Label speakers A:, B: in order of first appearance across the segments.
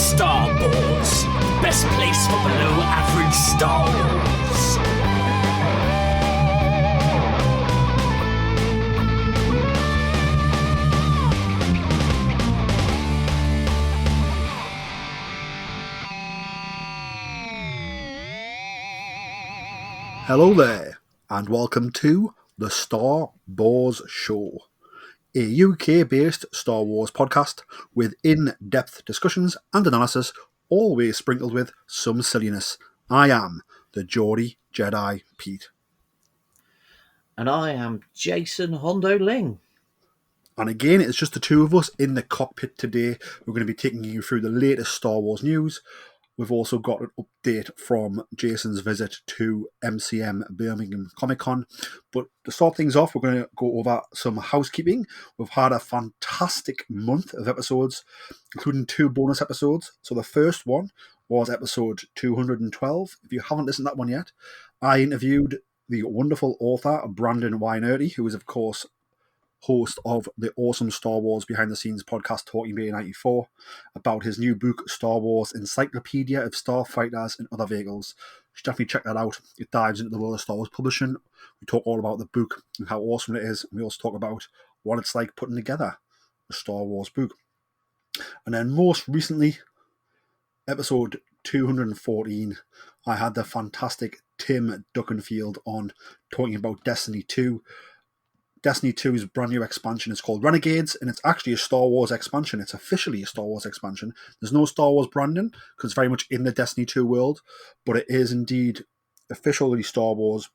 A: Star Wars, best place for below average Star Wars.
B: Hello there, and welcome to the Star Wars Show, a UK-based Star Wars podcast with in-depth discussions and analysis, always sprinkled with some silliness. I am the Geordie Jedi Pete.
C: And I am Jason Hondo Ling.
B: And again, it's just the two of us in the cockpit today. We're going to be taking you through the latest Star Wars news. We've also got an update from Jason's visit to MCM Birmingham Comic Con. But to start things off, we're going to go over some housekeeping. We've had a fantastic month of episodes, including 2 bonus episodes. So the first one was episode 212. If you haven't listened to that one yet, I interviewed the wonderful author Brandon Wainerty, who is, of course, host of the awesome Star Wars Behind the Scenes podcast Talking Bay 94, about his new book, Star Wars Encyclopedia of Starfighters and Other Vehicles. You should definitely check that out. It dives into the world of Star Wars publishing. We talk all about the book and how awesome it is. We also talk about what it's like putting together a Star Wars book. And then most recently, episode 214, I had the fantastic Tim Duckenfield on talking about Destiny 2. Destiny 2's brand new expansion is called Renegades, and it's actually a Star Wars expansion. It's officially a Star Wars expansion. There's no Star Wars branding, because it's very much in the Destiny 2 world, but it is indeed officially Star Wars.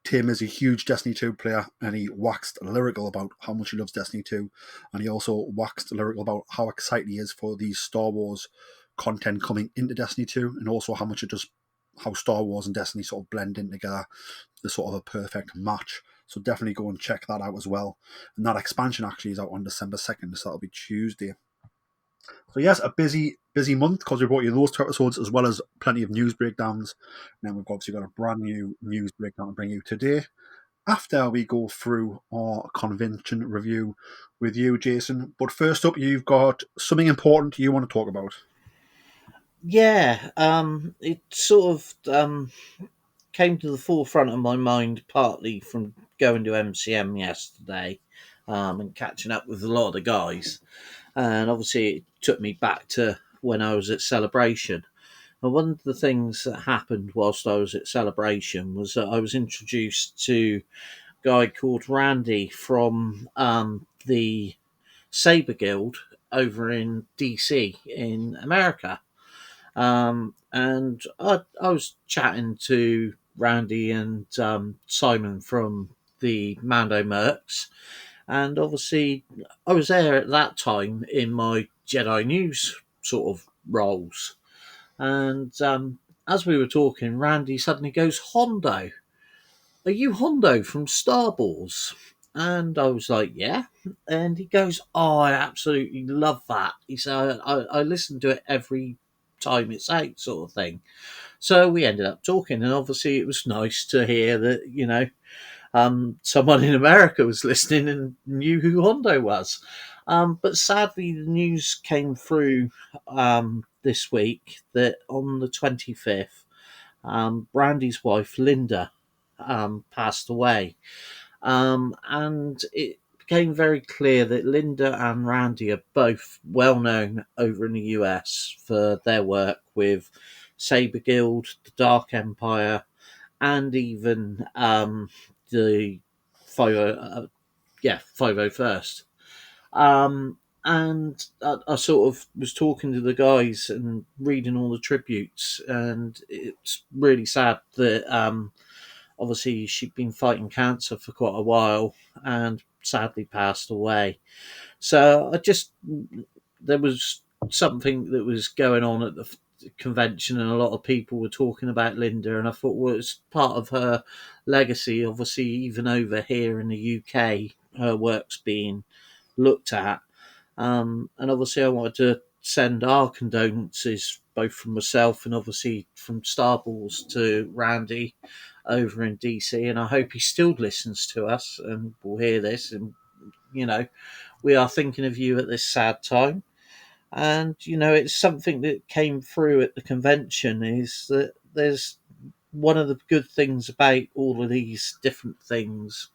B: Tim is a huge Destiny 2 player, and he waxed lyrical about how much he loves Destiny 2, and he also waxed lyrical about how excited he is for these Star Wars content coming into Destiny 2, and also how Star Wars and Destiny sort of blend in together. There's sort of a perfect match. So definitely go and check that out as well. And that expansion actually is out on December 2nd, so that'll be Tuesday. So yes, a busy month, because we brought you those 2 episodes as well as plenty of news breakdowns. And then we've obviously got a brand new news breakdown to bring you today, after we go through our convention review with you, Jason. But first up, you've got something important you want to talk about.
C: Yeah, it sort of came to the forefront of my mind partly from going to MCM yesterday and catching up with a lot of the guys. And obviously it took me back to when I was at Celebration. And one of the things that happened whilst I was at Celebration was that I was introduced to a guy called Randy from the Saber Guild over in DC in America. And I was chatting to Randy and Simon from the Mando Mercs, and obviously I was there at that time in my Jedi News sort of roles. And as we were talking, Randy suddenly goes, "Hondo, are you Hondo from Star Wars?" And I was like, "Yeah." And he goes, "Oh, I absolutely love that." He said, I listen to it every time it's out, sort of thing. So we ended up talking, and obviously it was nice to hear that, someone in America was listening and knew who Hondo was. But sadly, the news came through this week that on the 25th, Brandy's wife, Linda, passed away. And it became very clear that Linda and Randy are both well known over in the US for their work with Saber Guild, the Dark Empire, and even the 501st. And I sort of was talking to the guys and reading all the tributes, and it's really sad that obviously she'd been fighting cancer for quite a while and sadly passed away. So there was something that was going on at the convention, and a lot of people were talking about Linda, and I thought, well, it's part of her legacy. Obviously, even over here in the UK, her work's being looked at. And obviously I wanted to send our condolences, both from myself and obviously from Star Wars, to Randy over in DC, and I hope he still listens to us and will hear this. And we are thinking of you at this sad time. And it's something that came through at the convention, is that there's one of the good things about all of these different things,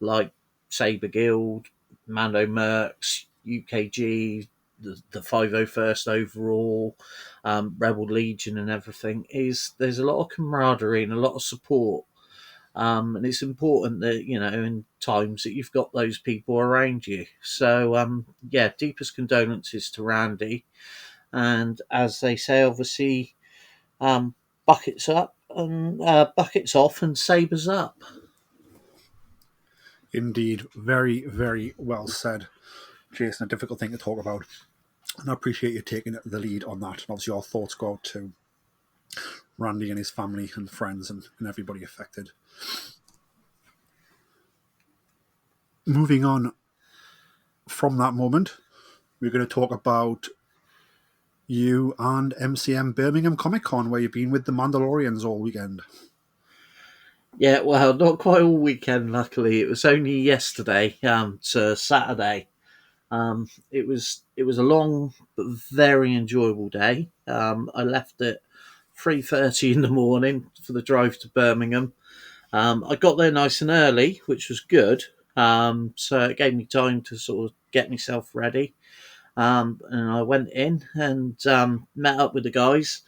C: like Sabre Guild, Mando Mercs, UKG, the 501st overall, Rebel Legion, and everything, is there's a lot of camaraderie and a lot of support. And it's important that, in times, that you've got those people around you. So, yeah, deepest condolences to Randy. And as they say, obviously, buckets up and buckets off and sabres up.
B: Indeed, very, very well said, Jason. A difficult thing to talk about. And I appreciate you taking the lead on that. And obviously, our thoughts go out to Randy and his family and friends and everybody affected. Moving on from that moment, we're going to talk about you and MCM Birmingham Comic Con, where you've been with the Mandalorians all weekend.
C: Yeah, well, not quite all weekend, luckily. It was only yesterday to Saturday. It was a long but very enjoyable day. I left at 3:30 in the morning for the drive to Birmingham. I got there nice and early, which was good. So it gave me time to sort of get myself ready. And I went in and met up with the guys.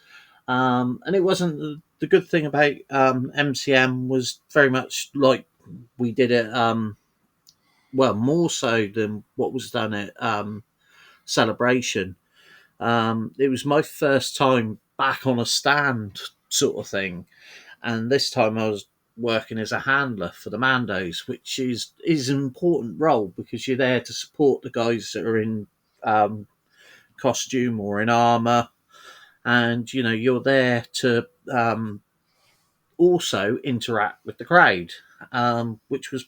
C: And it wasn't the good thing about MCM was very much like we did it. Well, more so than what was done at Celebration. It was my first time back on a stand, sort of thing, and this time I was working as a handler for the Mandos, which is an important role because you're there to support the guys that are in costume or in armor, and you're there to also interact with the crowd, which was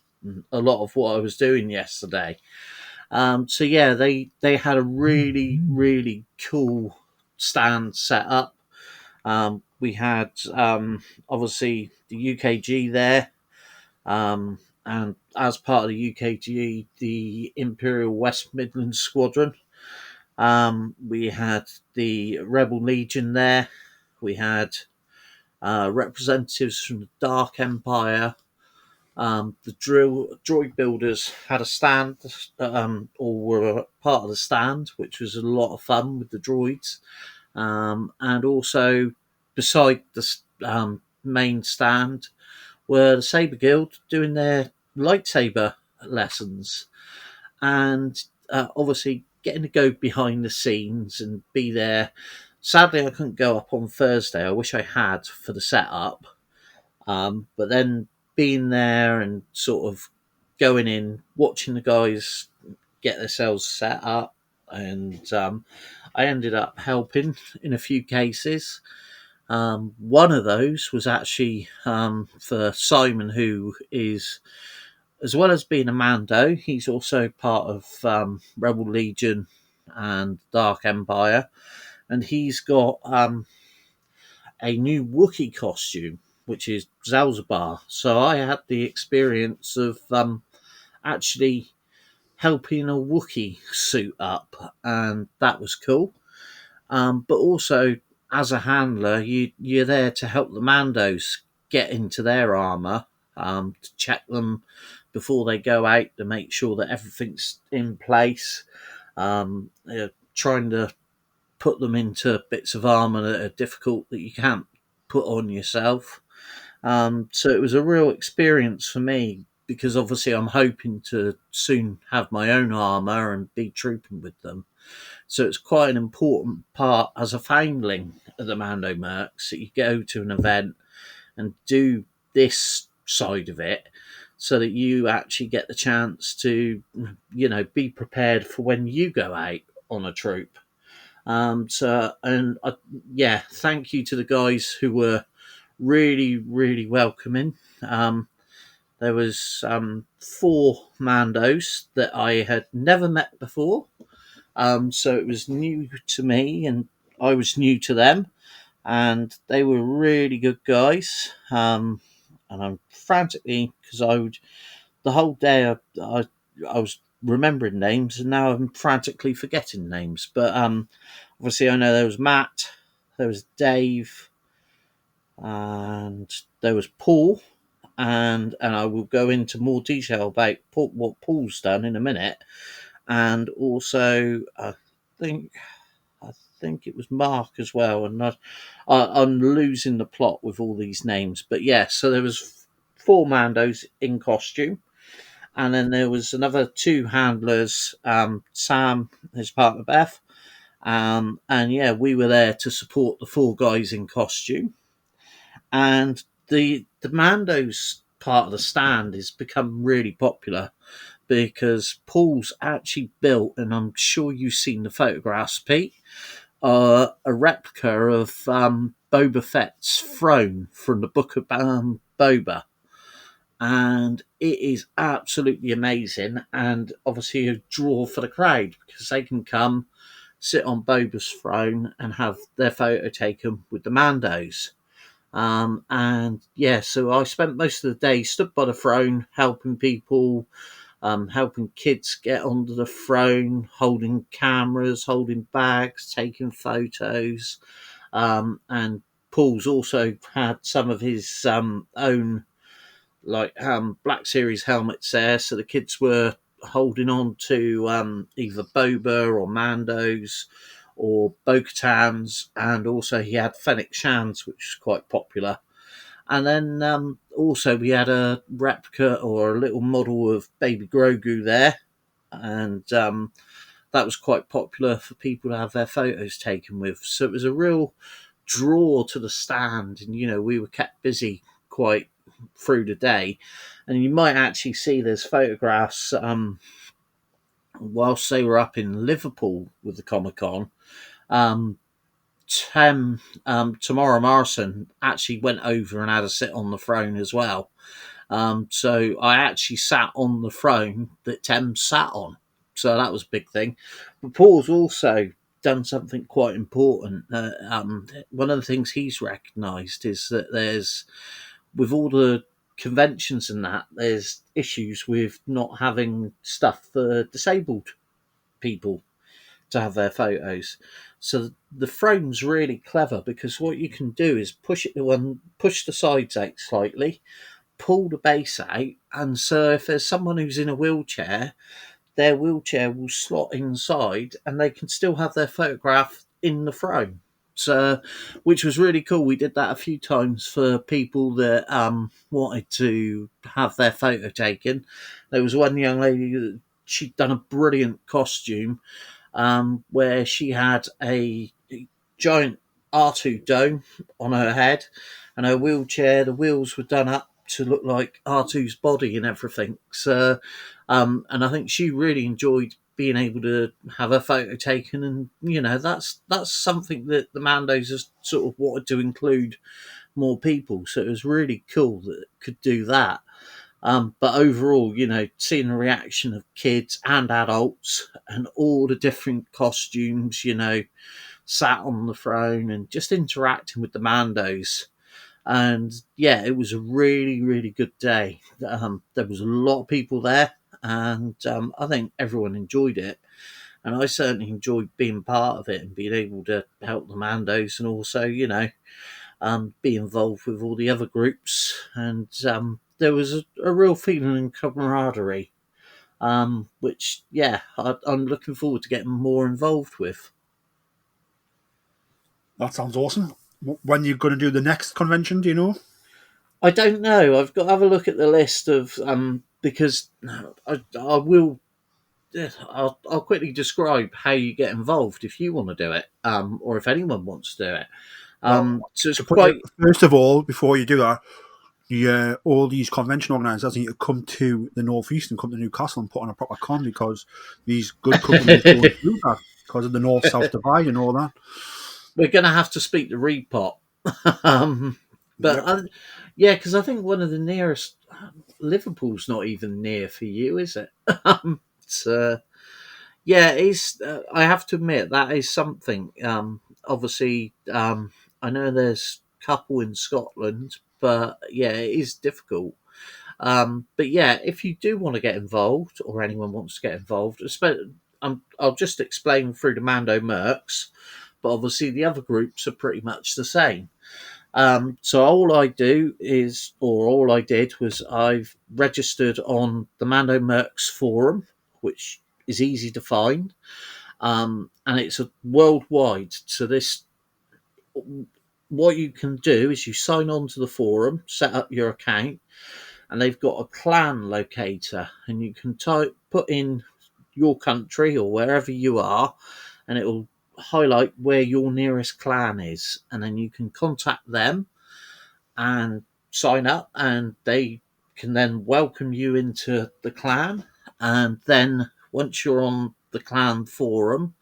C: a lot of what I was doing yesterday. So yeah, they had a really really cool stand set up. We had obviously the UKG there, and as part of the UKG, the Imperial West Midlands Squadron. We had the Rebel Legion there. We had representatives from the Dark Empire. The droid builders had a stand, or were part of the stand, which was a lot of fun with the droids. And also, beside the main stand, were the Sabre Guild doing their lightsaber lessons. And obviously, getting to go behind the scenes and be there. Sadly, I couldn't go up on Thursday. I wish I had for the setup. But then being there and sort of going in, watching the guys get themselves set up, and I ended up helping in a few cases. One of those was actually for Simon, who is, as well as being a Mando, he's also part of Rebel Legion and Dark Empire, and he's got a new Wookiee costume, which is Zalzabar. So I had the experience of actually helping a Wookiee suit up, and that was cool. But also, as a handler, you're there to help the Mandos get into their armor, to check them before they go out, to make sure that everything's in place. Trying to put them into bits of armor that are difficult that you can't put on yourself. So it was a real experience for me, because obviously I'm hoping to soon have my own armor and be trooping with them. So it's quite an important part as a foundling of the Mando Mercs that you go to an event and do this side of it, so that you actually get the chance to, be prepared for when you go out on a troop. Yeah, thank you to the guys who were really, really welcoming. There was 4 Mandos that I had never met before. So it was new to me and I was new to them, and they were really good guys. And I'm frantically, because the whole day I was remembering names, and now I'm frantically forgetting names. But obviously, I know there was Matt, there was Dave, and there was Paul, and I will go into more detail about what Paul's done in a minute, and also think I think it was Mark as well, and I'm losing the plot with all these names, but yeah, so there was four Mandos in costume, and then there was another two handlers, Sam, his partner Beth, and yeah, we were there to support the four guys in costume, and the Mandos part of the stand has become really popular because Paul's actually built, and I'm sure you've seen the photographs, Pete, a replica of Boba Fett's throne from the Book of Boba. And it is absolutely amazing, and obviously a draw for the crowd because they can come, sit on Boba's throne, and have their photo taken with the Mandos. And yeah, so I spent most of the day stood by the throne helping people, helping kids get onto the throne, holding cameras, holding bags, taking photos. And Paul's also had some of his own Black Series helmets there, so the kids were holding on to either Boba or Mandos or Bo-Katan's, and also he had Fennec Shans, which was quite popular. And then also we had a replica or a little model of Baby Grogu there, and that was quite popular for people to have their photos taken with. So it was a real draw to the stand, and we were kept busy quite through the day. And you might actually see there's photographs whilst they were up in Liverpool with the Comic Con. Tamara Morrison actually went over and had a sit on the throne as well. So I actually sat on the throne that Tem sat on. So that was a big thing. But Paul's also done something quite important. One of the things he's recognised is that there's, with all the conventions and that, there's issues with not having stuff for disabled people to have their photos. So the throne's really clever because what you can do is push the sides out slightly, pull the base out, and so if there's someone who's in a wheelchair, their wheelchair will slot inside and they can still have their photograph in the throne. So, which was really cool. We did that a few times for people that wanted to have their photo taken. There was one young lady that she'd done a brilliant costume where she had a giant R2 dome on her head, and her wheelchair, the wheels were done up to look like R2's body and everything. So, and I think she really enjoyed being able to have her photo taken, and that's something that the Mandos has sort of wanted to include more people. So it was really cool that it could do that. But overall, seeing the reaction of kids and adults and all the different costumes, sat on the throne and just interacting with the Mandos. And yeah, it was a really, really good day. There was a lot of people there, and I think everyone enjoyed it. And I certainly enjoyed being part of it and being able to help the Mandos, and also, be involved with all the other groups. And there was a real feeling and camaraderie, which, yeah, I'm looking forward to getting more involved with.
B: That sounds awesome. When you're going to do the next convention, do you know?
C: I don't know. I've got to have a look at the list of because I will. I'll quickly describe how you get involved if you want to do it, or if anyone wants to do it. So it's quite.
B: First of all, before you do that, all these convention organisers need to come to the northeast and come to Newcastle and put on a proper con, because these good companies don't do that because of the north-south divide and all that.
C: We're going to have to speak to Repot. But yeah, because I think one of the nearest, Liverpool's not even near for you, is it? Yeah, it's. I have to admit that is something. Obviously, I know there's a couple in Scotland, but yeah, it is difficult. But yeah, if you do want to get involved, or anyone wants to get involved, I'll just explain through the Mando Mercs, but obviously the other groups are pretty much the same. So all I did was I've registered on the Mando Mercs forum, which is easy to find, and it's a worldwide. So what you can do is you sign on to the forum, set up your account, and they've got a clan locator, and you can put in your country or wherever you are, and it will highlight where your nearest clan is, and then you can contact them and sign up, and they can then welcome you into the clan. And then once you're on the clan forum,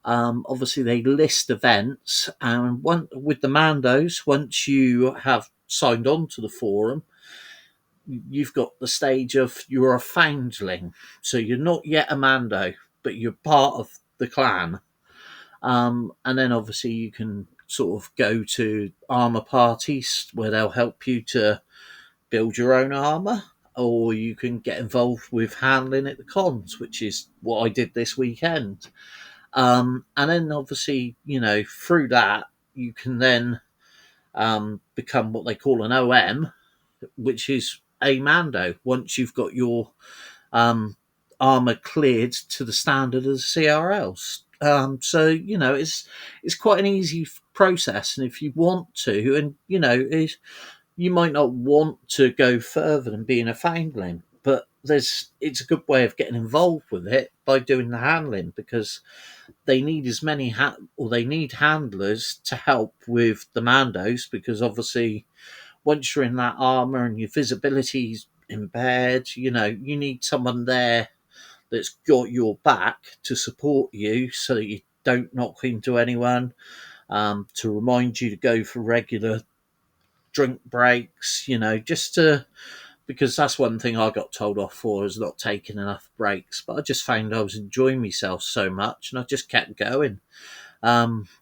C: obviously they list events, and with the Mandos, once you have signed on to the forum, you've got the stage of you're a foundling, so you're not yet a Mando, but you're part of the clan. And then obviously you can sort of go to armor parties where they'll help you to build your own armor, or you can get involved with handling at the cons, which is what I did this weekend. And then obviously, through that, you can then become what they call an OM, which is a Mando, once you've got your armor cleared to the standard of the CRLs. So it's quite an easy process, and if you want to, and you might not want to go further than being a foundling, but it's a good way of getting involved with it by doing the handling, because they need they need handlers to help with the Mandos, because obviously once you're in that armor and your visibility's impaired, you need someone there that's got your back to support you so that you don't knock into anyone, to remind you to go for regular drink breaks, because that's one thing I got told off for, is not taking enough breaks. But I just found I was enjoying myself so much, and I just kept going.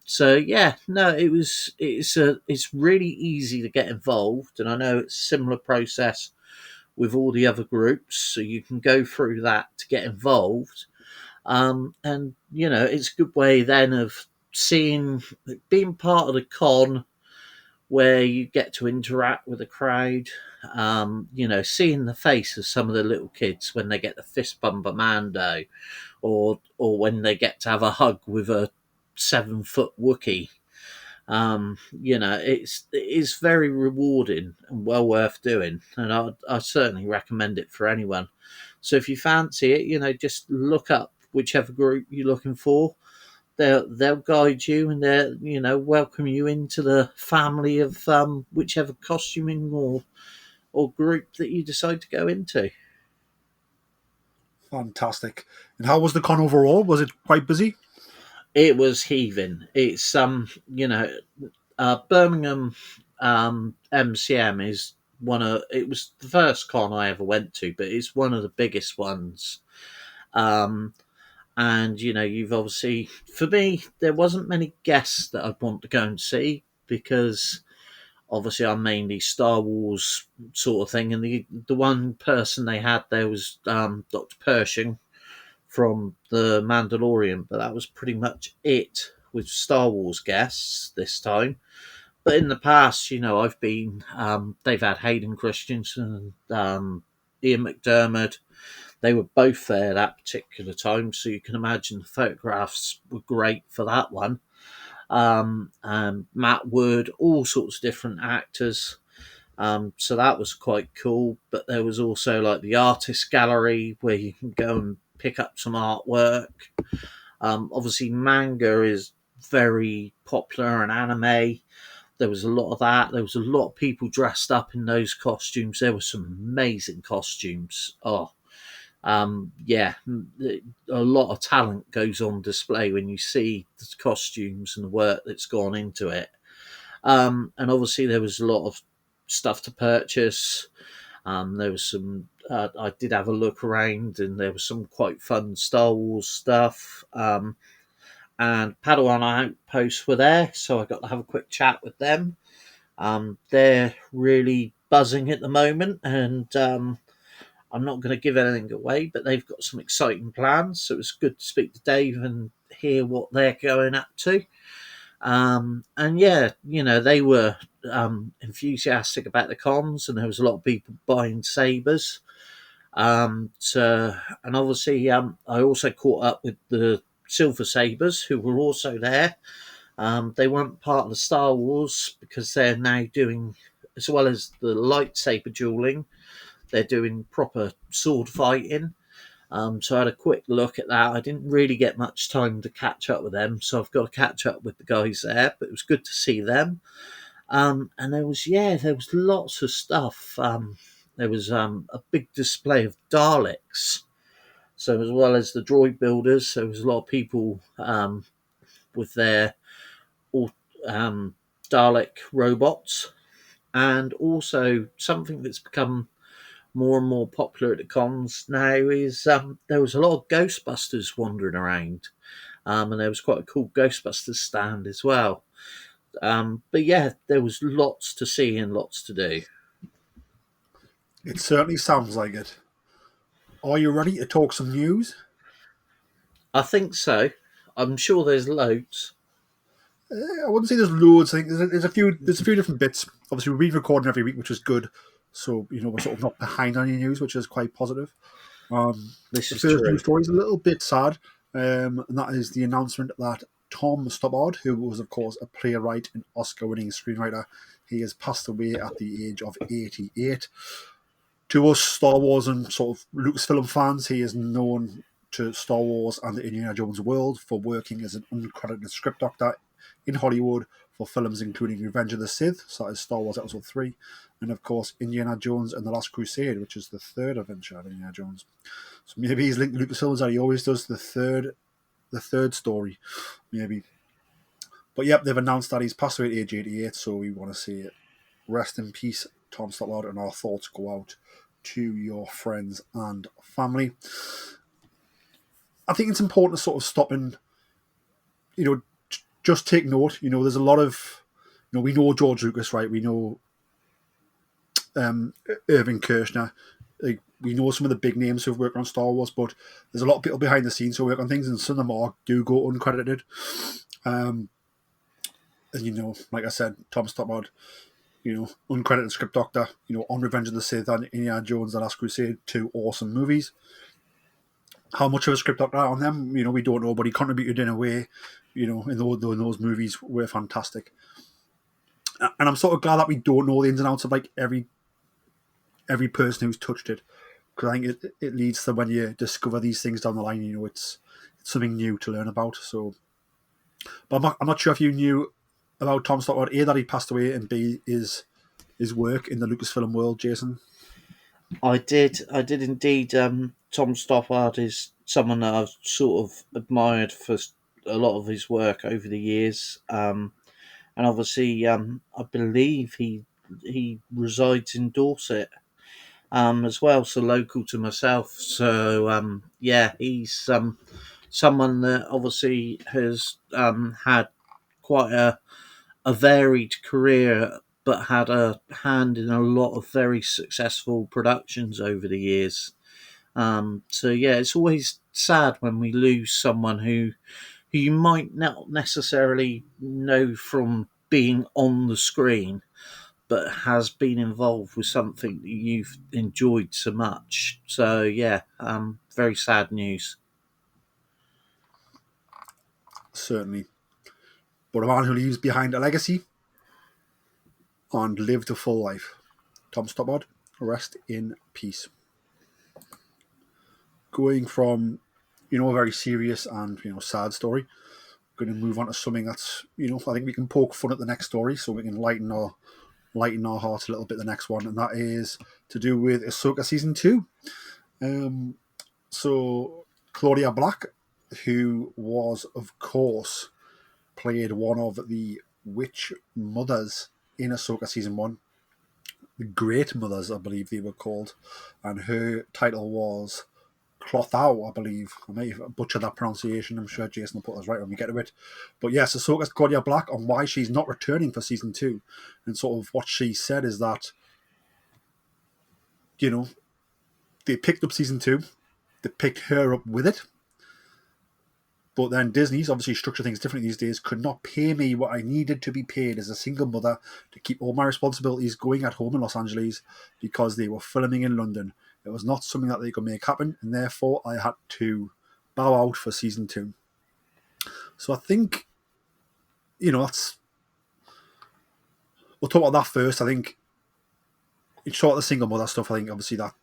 C: So yeah, no, it's really easy to get involved, and I know it's a similar process with all the other groups, so you can go through that to get involved. And it's a good way then of being part of the con, where you get to interact with the crowd. Seeing the face of some of the little kids when they get the fist bump of Mando, or when they get to have a hug with a 7-foot Wookiee. It's very rewarding and well worth doing, and I certainly recommend it for anyone. So if you fancy it, just look up whichever group you're looking for. They'll guide you, and they'll welcome you into the family of whichever costuming or group that you decide to go into.
B: Fantastic. And how was the con overall? Was it quite busy?
C: It was heaving. It's Birmingham MCM is it was the first con I ever went to, but it's one of the biggest ones. And you've obviously, for me, there wasn't many guests that I'd want to go and see, because obviously I'm mainly Star Wars sort of thing, and the one person they had there was Dr. Pershing from the Mandalorian, but that was pretty much it with Star Wars guests this time. But in the past, I've been, they've had Hayden Christensen and Ian McDermott. They were both there that particular time, so you can imagine the photographs were great for that one. And Matt Wood, all sorts of different actors. So that was quite cool. But there was also like the artist gallery where you can go and pick up some artwork. Obviously, manga is very popular, and anime. There was a lot of that. There was a lot of people dressed up in those costumes. There were some amazing costumes. Yeah, a lot of talent goes on display when you see the costumes and the work that's gone into it. And obviously there was a lot of stuff to purchase. There was some, I did have a look around, and there was some quite fun Star Wars stuff. And Padawan Outposts were there, so I got to have a quick chat with them. They're really buzzing at the moment, and I'm not going to give anything away, but they've got some exciting plans. So it was good to speak to Dave and hear what they're going up to. And yeah, they were enthusiastic about the cons, and there was a lot of people buying sabers. And obviously, I also caught up with the Silver Sabers, who were also there. They weren't part of the Star Wars because they're now doing, as well as the lightsaber dueling, they're doing proper sword fighting. So I had a quick look at that. I didn't really get much time to catch up with them, so I've got to catch up with the guys there. But it was good to see them. And there was lots of stuff. There was a big display of Daleks. So as well as the droid builders, there was a lot of people with their Dalek robots, and also something that's become more and more popular at the cons now is there was a lot of Ghostbusters wandering around, and there was quite a cool Ghostbusters stand as well. But yeah, there was lots to see and lots to do.
B: It certainly sounds like it. Are you ready to talk some news?
C: I think so. I'm sure there's loads.
B: I wouldn't say there's loads. I think there's a few different bits. Obviously, we're recording every week, which is good. So we're sort of not behind on any news, which is quite positive.
C: This
B: The
C: is
B: first
C: true.
B: news story is a little bit sad, and that is the announcement that Tom Stoppard, who was of course a playwright and Oscar-winning screenwriter, he has passed away at the age of 88. To us Star Wars and sort of Lucasfilm fans, he is known to Star Wars and the Indiana Jones world for working as an uncredited script doctor in Hollywood for films including Revenge of the Sith, so that is Star Wars Episode 3, and of course Indiana Jones and the Last Crusade, which is the third adventure of Indiana Jones. So maybe he's linked to Lucasfilm as he always does, the third story, maybe. But yep, they've announced that he's passed away at age 88, so we want to say rest in peace, Tom Stoppard, and our thoughts go out to your friends and family. I think it's important to sort of stop and, just take note. There's a lot of, we know George Lucas, right? We know Irving Kershner. Like, we know some of the big names who've worked on Star Wars, but there's a lot of people behind the scenes who work on things, and some of them do go uncredited. And like I said, Tom Stoppard, uncredited script doctor, on Revenge of the Sith and Indiana Jones: The Last Crusade, 2 awesome movies. How much of a script doctor on them, we don't know, but he contributed in a way, in those movies were fantastic. And I'm sort of glad that we don't know the ins and outs of like every person who's touched it, because I think it leads to when you discover these things down the line, it's something new to learn about. So, but I'm not sure if you knew about Tom Stoppard, A, that he passed away, and B, his work in the Lucasfilm world, Jason.
C: I did indeed. Tom Stoppard is someone that I've sort of admired for a lot of his work over the years. And obviously, I believe he resides in Dorset as well, so local to myself. So yeah, he's someone that obviously has had quite a varied career, but had a hand in a lot of very successful productions over the years. So yeah, it's always sad when we lose someone who you might not necessarily know from being on the screen, but has been involved with something that you've enjoyed so much. So yeah, very sad news.
B: Certainly. But a man who leaves behind a legacy and lived a full life. Tom Stoppard, rest in peace. Going from, a very serious and, sad story, going to move on to something that's, I think we can poke fun at the next story, so we can lighten our hearts a little bit, the next one, and that is to do with Ahsoka Season 2. So Claudia Black, who was, of course, played one of the witch mothers in Ahsoka Season 1, the Great Mothers, I believe they were called, and her title was Clothau, I believe. I may have butchered that pronunciation. I'm sure Jason will put us right when we get to it. But yes, Ahsoka's Claudia Black, on why she's not returning for Season 2. And sort of what she said is that you know, they picked up season 2, they picked her up with it. But then Disney's obviously structure things differently these days, could not pay me what I needed to be paid as a single mother to keep all my responsibilities going at home in Los Angeles because they were filming in London. It was not something that they could make happen, and therefore I had to bow out for season 2. So I think, that's... We'll talk about that first. I think you talk about the single mother stuff. I think obviously that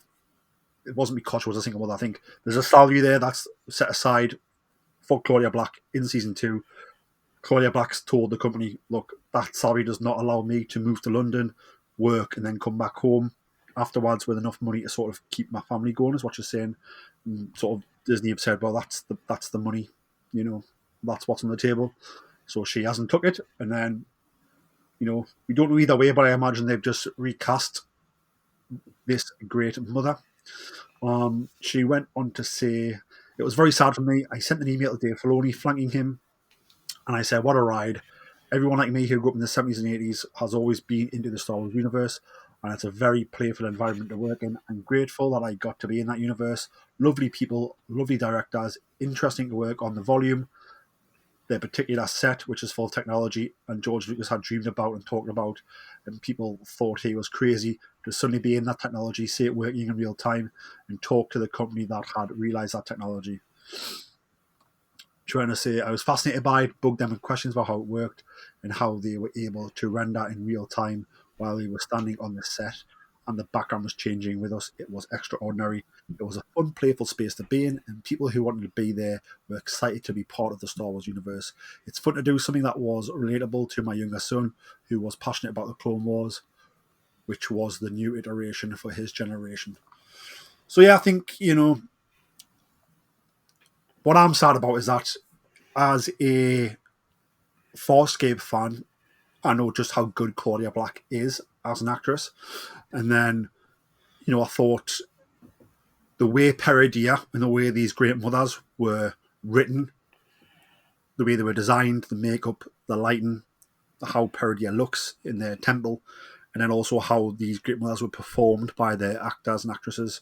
B: it wasn't because she was a single mother. I think there's a salary there that's set aside for Claudia Black in season 2. Claudia Black's told the company, look, that salary does not allow me to move to London, work, and then come back home afterwards with enough money to sort of keep my family going, is what you're saying. And sort of Disney have said, well, that's the money, that's what's on the table. So she hasn't took it. And then, we don't know either way, but I imagine they've just recast this great mother. She went on to say, it was very sad for me. I sent an email to Dave Filoni flanking him, and I said, what a ride. Everyone like me who grew up in the 70s and 80s has always been into the Star Wars universe, and it's a very playful environment to work in. I'm grateful that I got to be in that universe. Lovely people, lovely directors, interesting to work on the volume. Their particular set, which is full technology, and George Lucas had dreamed about and talked about, and people thought he was crazy to suddenly be in that technology, see it working in real time, and talk to the company that had realised that technology. Trying to say, I was fascinated by it, bugged them with questions about how it worked and how they were able to render in real time while we were standing on the set and the background was changing with us. It was extraordinary. It was a fun, playful space to be in, and people who wanted to be there were excited to be part of the Star Wars universe. It's fun to do something that was relatable to my younger son, who was passionate about the Clone Wars, which was the new iteration for his generation. So yeah, I think, what I'm sad about is that as a Farscape fan, I know just how good Claudia Black is as an actress. And then, I thought the way Peridea and the way these great mothers were written, the way they were designed, the makeup, the lighting, how Peridea looks in their temple, and then also how these great mothers were performed by their actors and actresses,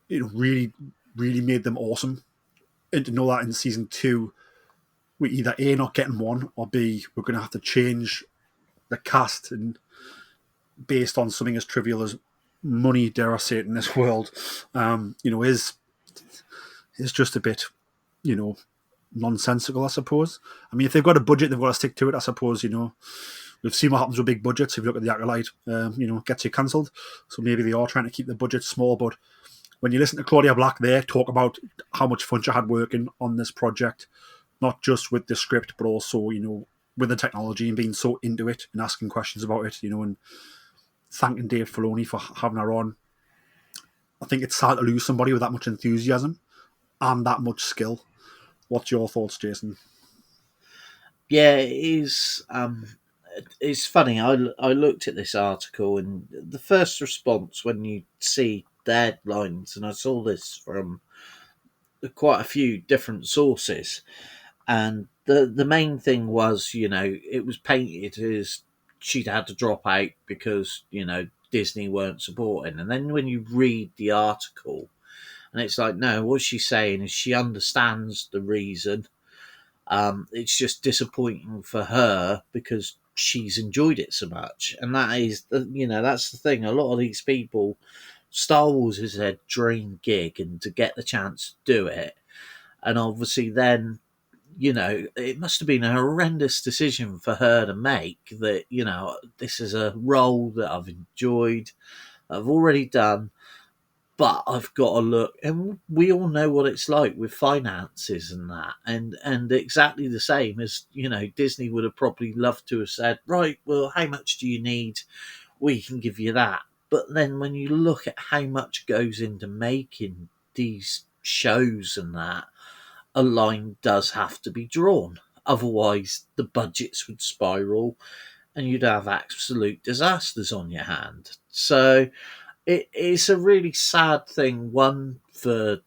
B: it really, really made them awesome. And to know that in season 2, we either A, not getting one, or B, we're going to have to change the cast and based on something as trivial as money, dare I say it, in this world, is just a bit, nonsensical, I suppose. I mean, if they've got a budget, they've got to stick to it, I suppose. We've seen what happens with big budgets. If you look at the Acolyte, gets you cancelled. So maybe they are trying to keep the budget small. But when you listen to Claudia Black there talk about how much fun she had working on this project, not just with the script, but also, with the technology and being so into it and asking questions about it, and thanking Dave Filoni for having her on. I think it's sad to lose somebody with that much enthusiasm and that much skill. What's your thoughts, Jason?
C: Yeah, it is. It's funny. I looked at this article, and the first response when you see deadlines, and I saw this from quite a few different sources, and the main thing was, it was painted as she'd had to drop out because Disney weren't supporting, and then when you read the article, and it's like, no, what she's saying is she understands the reason. It's just disappointing for her because she's enjoyed it so much, and that is, that's the thing. A lot of these people, Star Wars is their dream gig, and to get the chance to do it, and obviously then, it must have been a horrendous decision for her to make. That this is a role that I've enjoyed, I've already done. But I've got to look, and we all know what it's like with finances and that, and exactly the same as Disney would have probably loved to have said, right, well, how much do you need? We can give you that. But then when you look at how much goes into making these shows and that, a line does have to be drawn. Otherwise, the budgets would spiral, and you'd have absolute disasters on your hand. So it's a really sad thing, one, for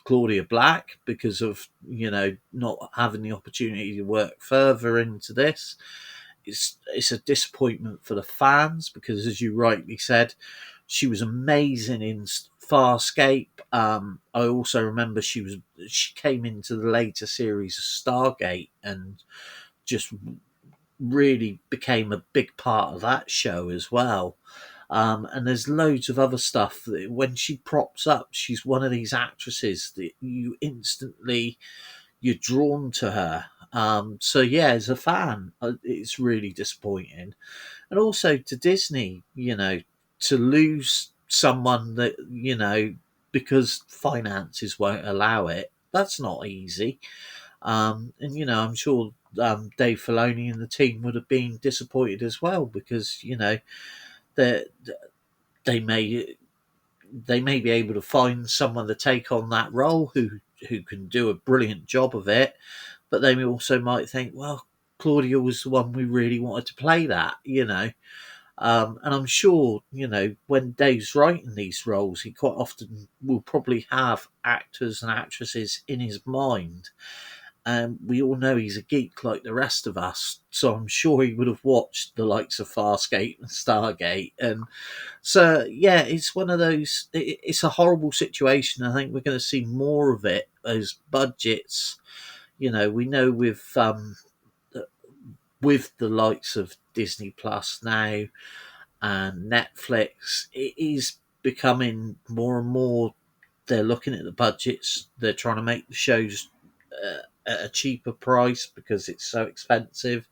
C: Claudia Black because of not having the opportunity to work further into this. It's a disappointment for the fans because, as you rightly said, She was amazing in Farscape. I also remember she came into the later series of Stargate and just really became a big part of that show as well. And there's loads of other stuff that when she props up, she's one of these actresses that you're drawn to her. So yeah, as a fan, it's really disappointing. And also to Disney, to lose someone that, because finances won't allow it, that's not easy. And, I'm sure Dave Filoni and the team would have been disappointed as well because, they they may they may be able to find someone to take on that role who can do a brilliant job of it, but they also might think, well, Claudia was the one we really wanted to play that. And I'm sure, when Dave's writing these roles, he quite often will probably have actors and actresses in his mind. And we all know he's a geek like the rest of us, so I'm sure he would have watched the likes of Farscape and Stargate. And so, yeah, it's one of those. It's a horrible situation. I think we're going to see more of it as budgets. We know with the likes of Disney Plus now and Netflix, it is becoming more and more. They're looking at the budgets. They're trying to make the shows at a cheaper price because it's so expensive.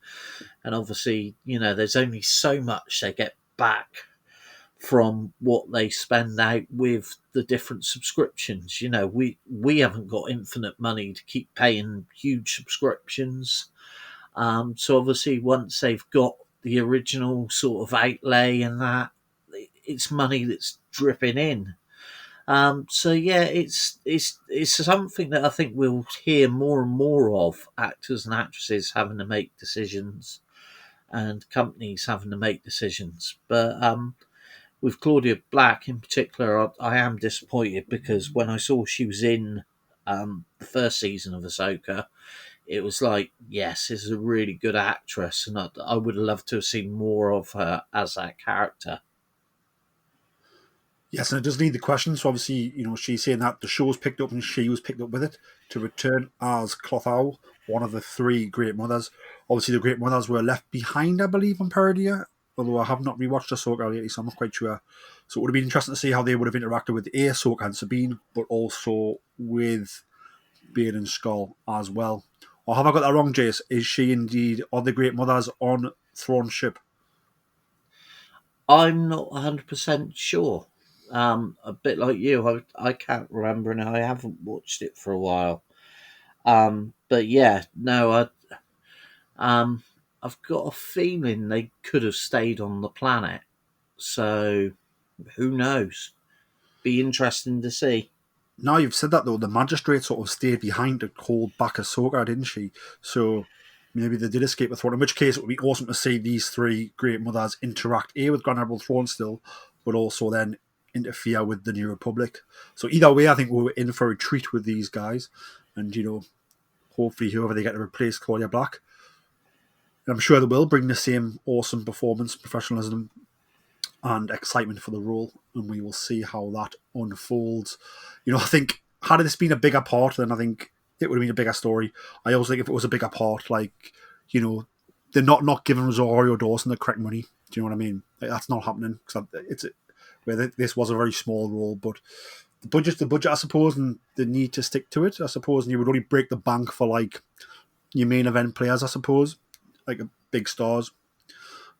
C: And obviously, there's only so much they get back from what they spend out with the different subscriptions. We haven't got infinite money to keep paying huge subscriptions. So obviously, once they've got the original sort of outlay and that, it's money that's dripping in. So yeah, it's something that I think we'll hear more and more of, actors and actresses having to make decisions and companies having to make decisions. But with Claudia Black in particular, I am disappointed because when I saw she was in the first season of Ahsoka, it was like, yes, this is a really good actress, and I would have loved to have seen more of her as that character.
B: Yes, and it does need the question. So obviously, she's saying that the show was picked up and she was picked up with it to return as Clotho, one of the three Great Mothers. Obviously, the Great Mothers were left behind, I believe, on Paradia, although I have not rewatched Ahsoka lately, so I'm not quite sure. So it would have been interesting to see how they would have interacted with Ahsoka and Sabine, but also with Bane and Skull as well. Or have I got that wrong, Jace? Is she indeed on the Great Mothers on Thrawn ship?
C: I'm not 100% sure. A bit like you, I can't remember, and I haven't watched it for a while. But yeah, no, I've got a feeling they could have stayed on the planet. So who knows? Be interesting to see.
B: Now you've said that though, the magistrate sort of stayed behind to hold back Ahsoka, didn't she? So maybe they did escape the throne. In which case, it would be awesome to see these three Great Mothers interact with Grand Admiral Thrawn still, but also then interfere with the New Republic. So either way, I think we're in for a treat with these guys, and hopefully whoever they get to replace Claudia Black, and I'm sure they will bring the same awesome performance, professionalism, and excitement for the role, and we will see how that unfolds. I think had this been a bigger part, then I think it would have been a bigger story. I also think if it was a bigger part, they're not giving Rosario Dawson the correct money. Do you know what I mean? That's not happening because this was a very small role, but the budget, I suppose, and the need to stick to it, I suppose, and you would only break the bank for your main event players, I suppose, big stars.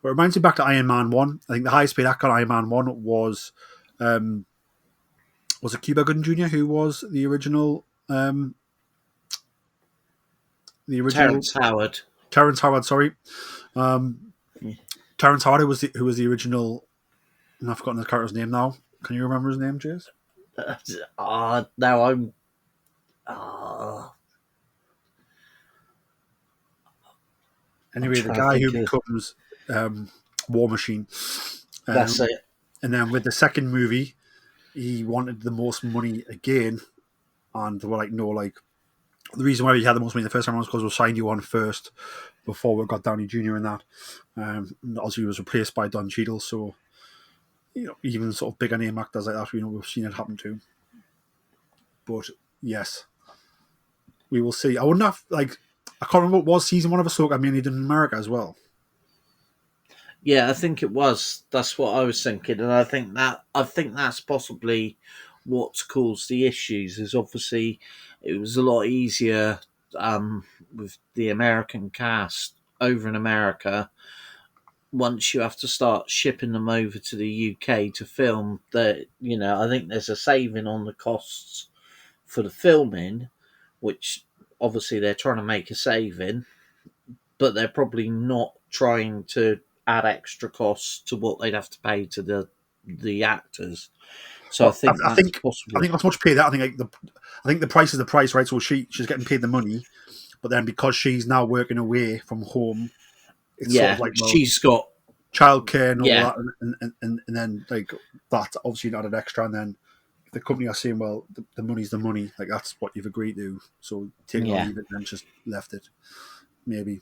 B: But it reminds me back to Iron Man 1. I think the highest paid actor in Iron Man 1 was it Cuba Gooding Jr., who was the original...
C: Terrence Howard.
B: Terrence Howard, sorry. Terrence Howard, who was the original... And I've forgotten the character's name now. Can you remember his name, Jace?
C: Now I'm...
B: Anyway, the guy who becomes War Machine.
C: That's it.
B: And then with the second movie, he wanted the most money again. And they were like, no, the reason why he had the most money the first time was because we signed you on first before we got Downey Jr. in that. And obviously he was replaced by Don Cheadle. So, even sort of bigger name actors like that, we've seen it happen to. But yes, we will see. I wouldn't have I can't remember what was season 1 of Ahsoka mainly done in America as well.
C: Yeah, I think it was. That's what I was thinking, and I think that's possibly what's caused the issues. Is obviously it was a lot easier with the American cast over in America. Once you have to start shipping them over to the UK to film, that I think there's a saving on the costs for the filming, which obviously they're trying to make a saving, but they're probably not trying to add extra costs to what they'd have to pay to the actors. So I
B: Well,
C: think
B: I
C: that's
B: think
C: possibly.
B: not so much pay that. I think the price is the price, right? So she's getting paid the money, but then because she's now working away from home, it's sort of
C: Yeah,
B: like, well,
C: she's got.
B: childcare and all
C: Yeah,
B: that, and then like that's obviously not an extra. And then if the company are saying, well, the money's the money, like that's what you've agreed to, so take it or
C: yeah.
B: leave it, and then just left it. Maybe.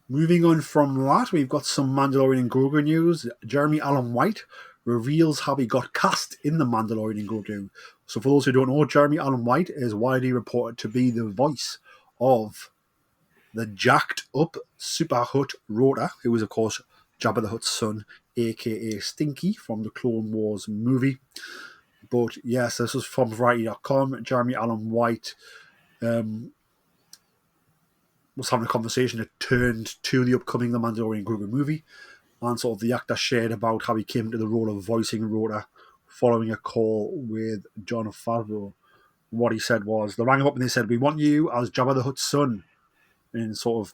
B: Moving on from that, we've got some Mandalorian and Grogu news. Jeremy Allen White reveals how he got cast in the Mandalorian and Grogu. So for those who don't know, Jeremy Allen White is widely reported to be the voice of the jacked up Super Hut Rota, who is of course Jabba the Hutt's son, aka Stinky from the Clone Wars movie. But yes, this was from Variety.com. Jeremy Allen White was having a conversation that turned to the upcoming The Mandalorian Grogu movie, and sort of the actor shared about how he came into the role of voicing Rota following a call with Jon Favreau. What he said was, they rang him up and they said, "We want you as Jabba the Hutt's son." And sort of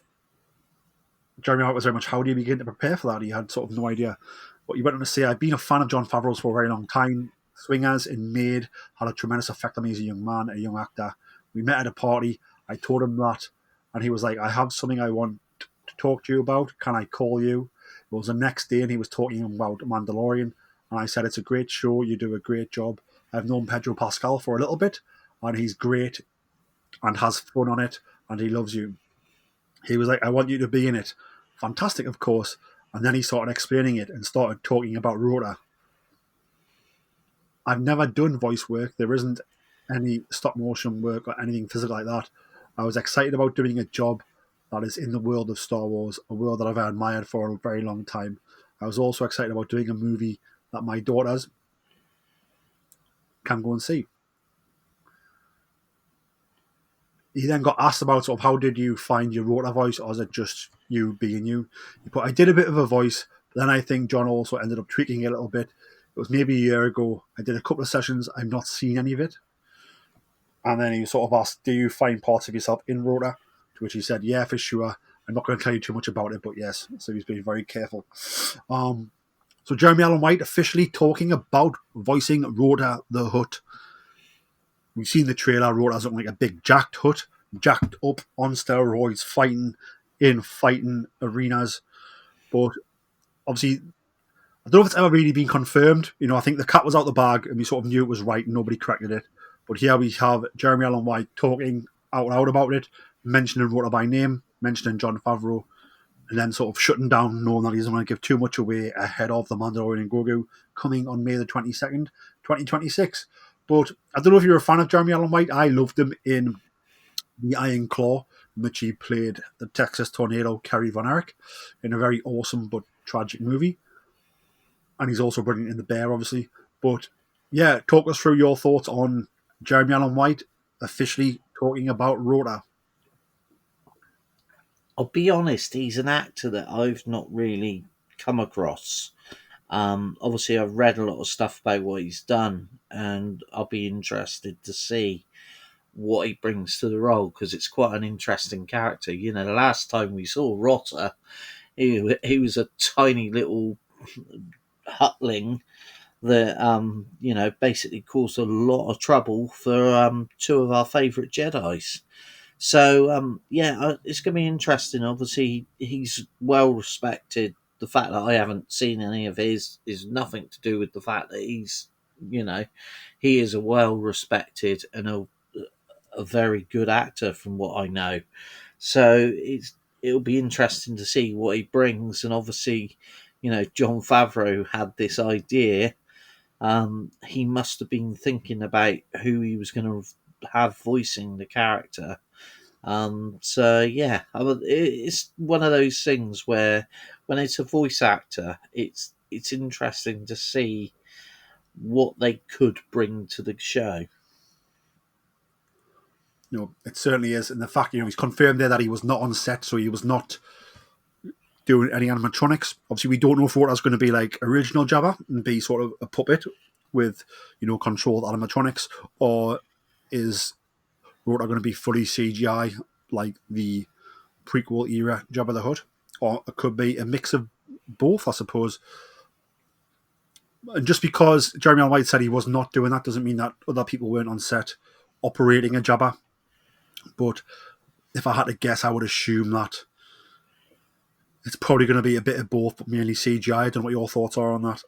B: Jeremy Hart was very much, how do you begin to prepare for that? He had sort of no idea. But he went on to say, I've been a fan of Jon Favreau's for a very long time. Swingers and Maid had a tremendous effect on me as a young man, a young actor. We met at a party. I told him that. And he was like, I have something I want to talk to you about. Can I call you? It was the next day and he was talking about Mandalorian. And I said, it's a great show. You do a great job. I've known Pedro Pascal for a little bit. And he's great and has fun on it. And he loves you. He was like, I want you to be in it. Fantastic, of course. And then he started explaining it and started talking about Rota. I've never done voice work. There isn't any stop motion work or anything physical like that. I was excited about doing a job that is in the world of Star Wars, a world that I've admired for a very long time. I was also excited about doing a movie that my daughters can go and see. He then got asked about sort of how did you find your Rota voice, or is it just you being you? He put, I did a bit of a voice, but then I think John also ended up tweaking it a little bit. It was maybe a year ago. I did a couple of sessions. I've not seen any of it. And then he sort of asked, do you find parts of yourself in Rota? To which he said, yeah, for sure. I'm not going to tell you too much about it, but yes. So he's being very careful. So Jeremy Allen White officially talking about voicing Rota the Hutt. We've seen the trailer. Rota's looking like a big jacked Hutt, jacked up on steroids, fighting in fighting arenas. But obviously, I don't know if it's ever really been confirmed. I think the cat was out the bag and we sort of knew it was right and nobody corrected it. But here we have Jeremy Allen White talking out loud about it, mentioning Rota by name, mentioning Jon Favreau, and then sort of shutting down, knowing that he doesn't want to give too much away ahead of The Mandalorian and Grogu coming on May the 22nd, 2026. But I don't know if you're a fan of Jeremy Allen White. I loved him in The Iron Claw, in which he played the Texas Tornado, Kerry Von Erich, in a very awesome but tragic movie. And he's also brilliant in The Bear, obviously. But yeah, talk us through your thoughts on Jeremy Allen White officially talking about Rota.
C: I'll be honest, he's an actor that I've not really come across. Obviously, I've read a lot of stuff about what he's done, and I'll be interested to see what he brings to the role because it's quite an interesting character. The last time we saw Rota, he was a tiny little hutling that basically caused a lot of trouble for two of our favourite Jedi's. So it's going to be interesting. Obviously, he's well respected. The fact that I haven't seen any of his is nothing to do with the fact that he is a well respected and a very good actor from what I know. So it'll be interesting to see what he brings, and obviously John Favreau had this idea, he must have been thinking about who he was going to have voicing the character. So yeah, it's one of those things where when it's a voice actor, it's interesting to see what they could bring to the show.
B: It certainly is. And the fact, he's confirmed there that he was not on set, so he was not doing any animatronics. Obviously, we don't know if Rota's going to be like original Jabba and be sort of a puppet with, controlled animatronics, or is Rota going to be fully CGI like the prequel era Jabba the Hutt? Or it could be a mix of both, I suppose. And just because Jeremy Allen White said he was not doing that doesn't mean that other people weren't on set operating a Jabba. But if I had to guess, I would assume that it's probably going to be a bit of both, but mainly CGI. I don't know what your thoughts are on that.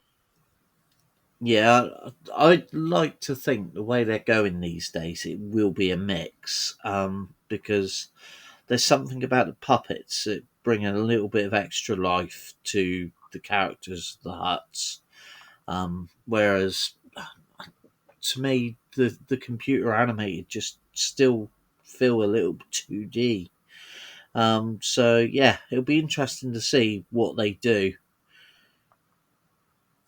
C: Yeah, I'd like to think the way they're going these days, it will be a mix, because there's something about the puppets that bring a little bit of extra life to the characters, the Hutts. Whereas to me, the computer animated just still feel a little 2D. So yeah, it'll be interesting to see what they do.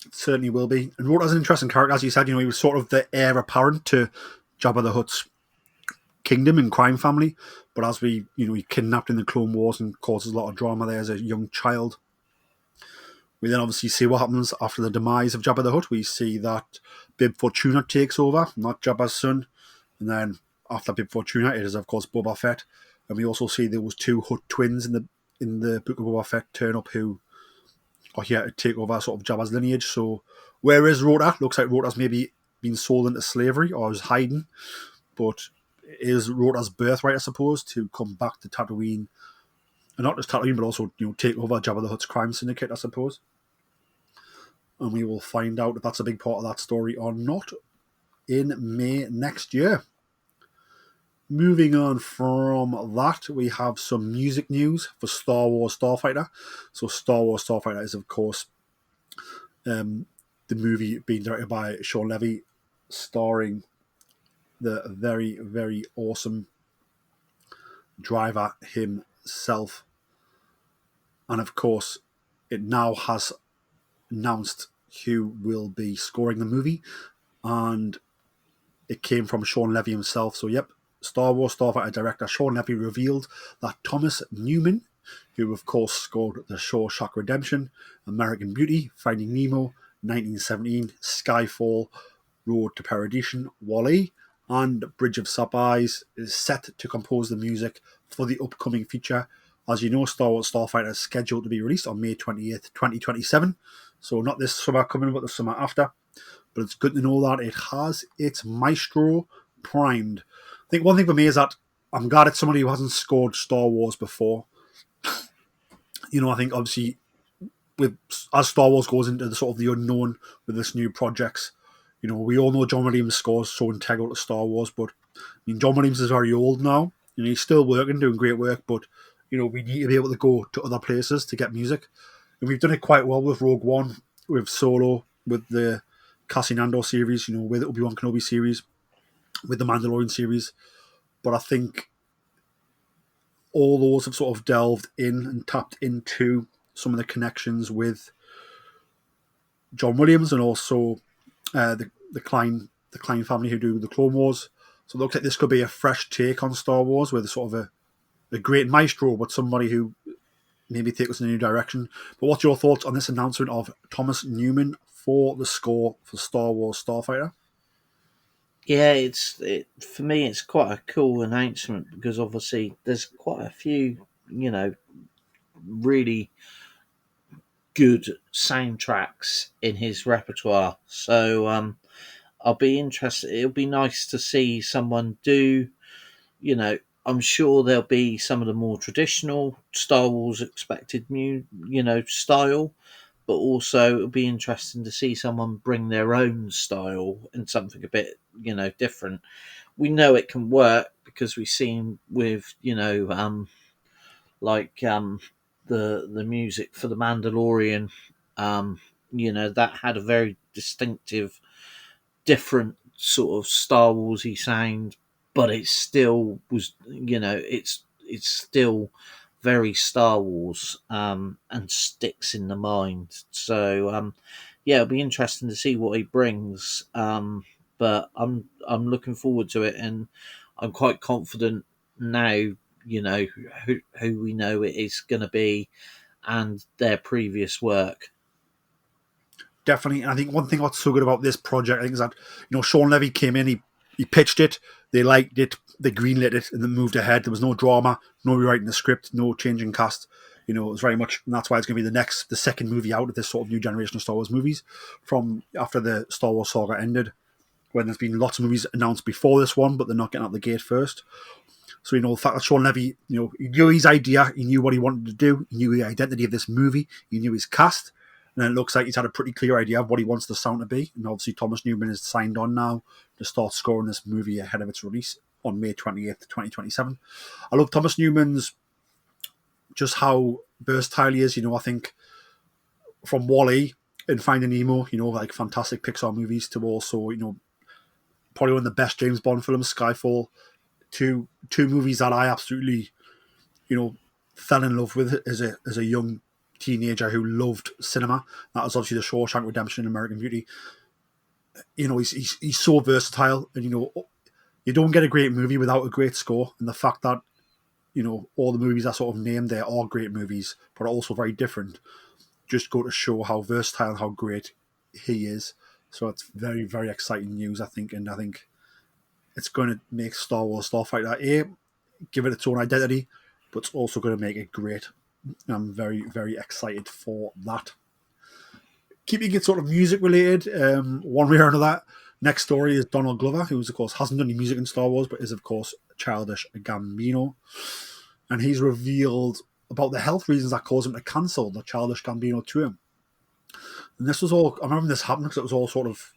B: It certainly will be. And Rota's an interesting character, as you said. He was sort of the heir apparent to Jabba the Hutt's kingdom and crime family. But as he kidnapped in the Clone Wars and causes a lot of drama there as a young child. We then obviously see what happens after the demise of Jabba the Hutt. We see that Bib Fortuna takes over, not Jabba's son. And then after Bib Fortuna, it is of course Boba Fett. And we also see those two Hutt twins in the Book of Boba Fett turn up who are here to take over sort of Jabba's lineage. So where is Rota? Looks like Rota's maybe been sold into slavery or is hiding. But it is Rota's birthright, I suppose, to come back to Tatooine. And not just Tatooine, but also take over Jabba the Hutt's crime syndicate, I suppose. And we will find out if that's a big part of that story or not in May next year. Moving on from that, we have some music news for Star Wars Starfighter. So Star Wars Starfighter is, of course, the movie being directed by Sean Levy, starring the very, very awesome driver himself. And of course, it now has announced who will be scoring the movie, and it came from Sean Levy himself. So yep, Star Wars Starfighter director Sean Levy revealed that Thomas Newman, who of course scored The Shawshank Redemption, American Beauty, Finding Nemo, 1917, Skyfall, Road to Perdition, WALL-E, and Bridge of Spies, is set to compose the music for the upcoming feature. As you know, Star Wars Starfighter is scheduled to be released on May 28th, 2027. So not this summer coming, but the summer after. But it's good to know that it has its maestro primed. I think one thing for me is that I'm glad it's somebody who hasn't scored Star Wars before. I think obviously as Star Wars goes into the sort of the unknown with this new projects, we all know John Williams' score is so integral to Star Wars, but John Williams is very old now. He's still working, doing great work, but we need to be able to go to other places to get music. And we've done it quite well with Rogue One, with Solo, with the Cassian Andor series, with the Obi-Wan Kenobi series, with the Mandalorian series. But I think all those have sort of delved in and tapped into some of the connections with John Williams and also the Klein family who do the Clone Wars. So it looks like this could be a fresh take on Star Wars with sort of a great maestro, but somebody who maybe take us in a new direction. But what's your thoughts on this announcement of Thomas Newman for the score for Star Wars Starfighter?
C: Yeah, for me, it's quite a cool announcement because obviously there's quite a few, really good soundtracks in his repertoire. So I'll be interested. It'll be nice to see someone do, I'm sure there'll be some of the more traditional Star Wars expected style, but also it'll be interesting to see someone bring their own style and something a bit, different. We know it can work because we've seen with, the music for the Mandalorian, That had a very distinctive, different sort of Star Warsy sound, but it still was, it's still very Star Wars, and sticks in the mind. So yeah, it'll be interesting to see what he brings. But I'm looking forward to it, and I'm quite confident now. Who we know it is going to be, and their previous work.
B: Definitely. And I think one thing what's so good about this project, I think, is that, Sean Levy came in, he pitched it, they liked it, they greenlit it, and then moved ahead. There was no drama, no rewriting the script, no changing cast. It was very much, and that's why it's going to be the second movie out of this sort of new generation of Star Wars movies from after the Star Wars saga ended, when there's been lots of movies announced before this one, but they're not getting out the gate first. So, the fact that Sean Levy, he knew his idea, he knew what he wanted to do, he knew the identity of this movie, he knew his cast, and it looks like he's had a pretty clear idea of what he wants the sound to be. And obviously Thomas Newman is signed on now to start scoring this movie ahead of its release on May 28th, 2027. I love Thomas Newman's, just how versatile he is. I think from WALL-E and Finding Nemo, like fantastic Pixar movies, to also, probably one of the best James Bond films, Skyfall, two movies that I absolutely, fell in love with as a young teenager who loved cinema. That was obviously The Shawshank Redemption and American Beauty. He's so versatile, and you don't get a great movie without a great score. And the fact that all the movies I sort of named there are great movies, but are also very different, just go to show how versatile and how great he is. So it's very, very exciting news, I think, and I think it's going to make Star Wars Starfighter give it its own identity, but it's also going to make it great. I'm very, very excited for that. Keeping it sort of music related, one way or another, next story is Donald Glover, who, of course, hasn't done any music in Star Wars, but is, of course, Childish Gambino. And he's revealed about the health reasons that caused him to cancel the Childish Gambino tour. And this was all, I remember this happened because it was all sort of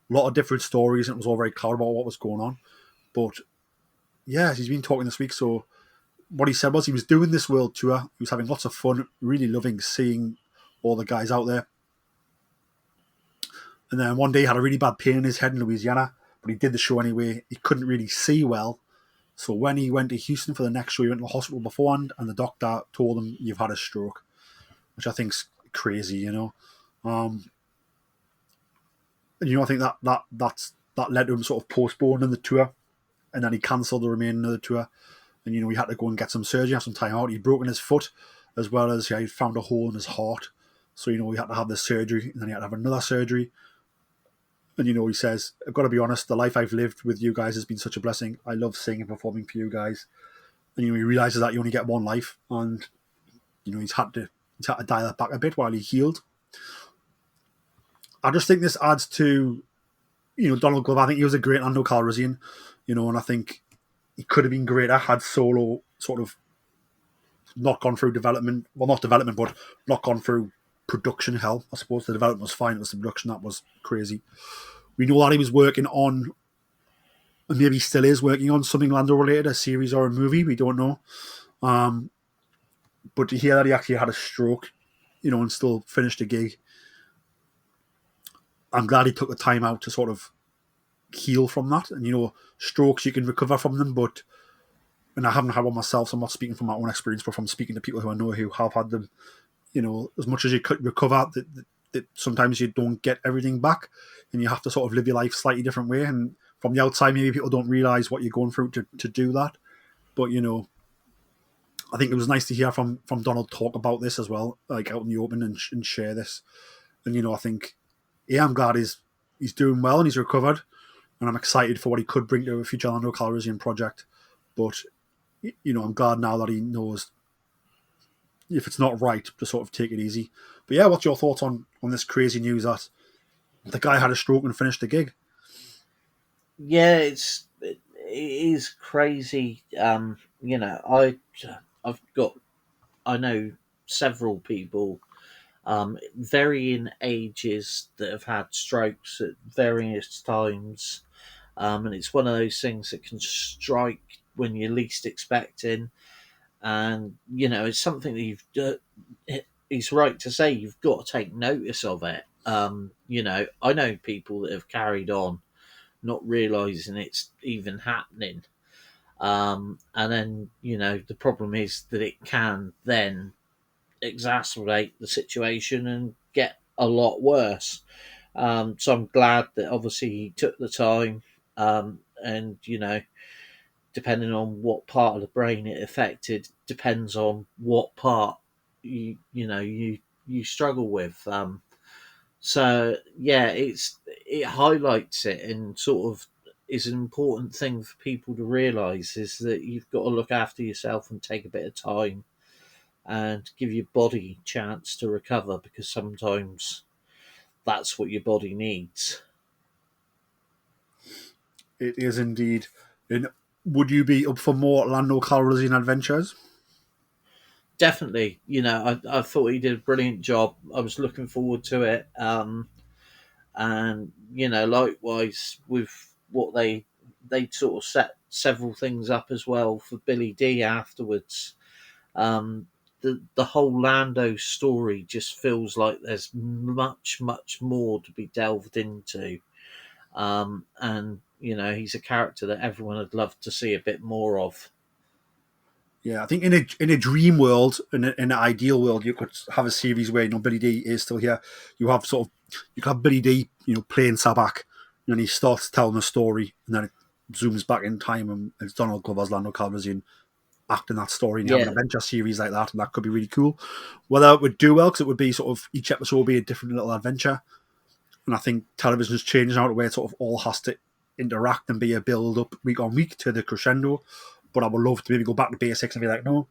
B: a lot of different stories, and it was all very cloud about what was going on. But yeah, he's been talking this week, so what he said was he was doing this world tour, he was having lots of fun, really loving seeing all the guys out there. And then one day he had a really bad pain in his head in Louisiana, but he did the show anyway. He couldn't really see well. So when he went to Houston for the next show, he went to the hospital beforehand, and the doctor told him, "You've had a stroke," which I think's crazy, And I think that led to him sort of postponing the tour, and then he cancelled the remaining of the tour. And he had to go and get some surgery, have some time out. He'd broken his foot, as well as he found a hole in his heart. So he had to have this surgery, and then he had to have another surgery. And he says, "I've got to be honest, the life I've lived with you guys has been such a blessing. I love singing and performing for you guys." And he realizes that you only get one life, and he's had to dial that back a bit while he healed. I just think this adds to Donald Glover. I think he was a great Lando Calrissian, and I think he could have been greater had Solo sort of not gone through development. Well, not development, but not gone through production hell. I suppose the development was fine. It was the production that was crazy. We know that he was working on, and maybe still is working on, something Lando related, a series or a movie. We don't know. But to hear that he actually had a stroke, and still finished the gig, I'm glad he took the time out to sort of heal from that. And strokes, you can recover from them, but, and I haven't had one myself, so I'm not speaking from my own experience, but from speaking to people who I know who have had them, as much as you could recover, that sometimes you don't get everything back, and you have to sort of live your life slightly different way. And from the outside, maybe people don't realize what you're going through to do that. But I think it was nice to hear from Donald talk about this as well, like out in the open, and share this. And I think, I'm glad he's doing well and he's recovered, and I'm excited for what he could bring to a future Lando Calrissian project. But I'm glad now that he knows if it's not right, to sort of take it easy. But yeah, what's your thoughts on this crazy news that the guy had a stroke and finished the gig?
C: Yeah, it is crazy. I know several people, varying ages, that have had strokes at various times, and it's one of those things that can strike when you're least expecting. And it's something that he's right to say you've got to take notice of it. I know people that have carried on not realizing it's even happening. And then, the problem is that it can then exacerbate the situation and get a lot worse. So I'm glad that obviously he took the time, and depending on what part of the brain it affected, depends on what part you struggle with. So yeah, it highlights it and sort of is an important thing for people to realise is that you've got to look after yourself and take a bit of time and give your body a chance to recover, because sometimes that's what your body needs.
B: It is indeed. And would you be up for more Lando Calrissian adventures?
C: Definitely, I thought he did a brilliant job. I was looking forward to it. And likewise with what they sort of set several things up as well for Billy D afterwards. The whole Lando story just feels like there's much more to be delved into. And he's a character that everyone would love to see a bit more of.
B: Yeah, I think in a dream world, in an ideal world, you could have a series where Billy D is still here. You could have Billy D, playing Sabak, and he starts telling the story, and then it zooms back in time, and it's Donald Glover's Lando Calrissian acting that story, and you have an
C: Yeah,
B: adventure series like that, and that could be really cool. Whether it would do well, because it would be sort of each episode would be a different little adventure, and I think television's changing out where it sort of all has to interact and be a build up week on week to the crescendo. But I would love to maybe go back to basics and be like, no,